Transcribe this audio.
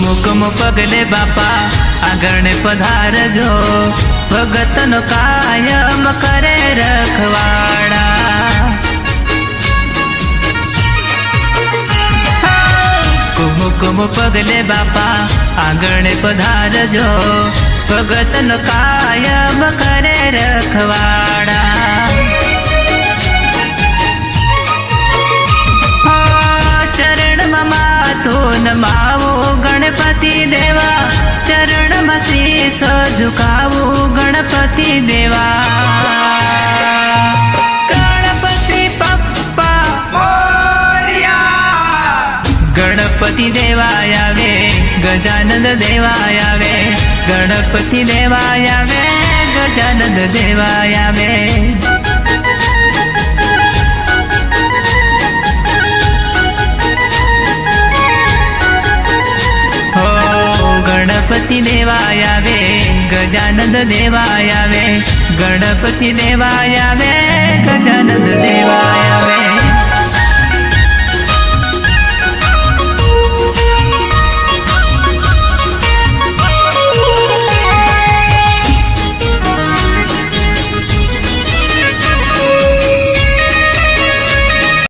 કુમકુમ પગલે બાપા આગળ પધારજો, ભગતનો કાયમ કરે રખવાડા। કુમકુમ પગલે બાપા આગળ પધારજો, ભગતનો કાયમ કરે રખવાડા। ચરણમાં માથું નમાવો ગણપતિ દેવા, ચરણમાં શીશ ઝુકાવું ગણપતિ દેવા। ગણપતિ પપ્પા મોરયા, ગણપતિ દેવા આવે, ગજાનંદ દેવા આવે, ગણપતિ દેવા આવે, ગજાનંદ દેવા આવે। ગણપતિ દેવા આવે, ગજાનંદ દેવા આવે, ગણપતિ દેવા આવે, ગજાનંદ દેવા આવે।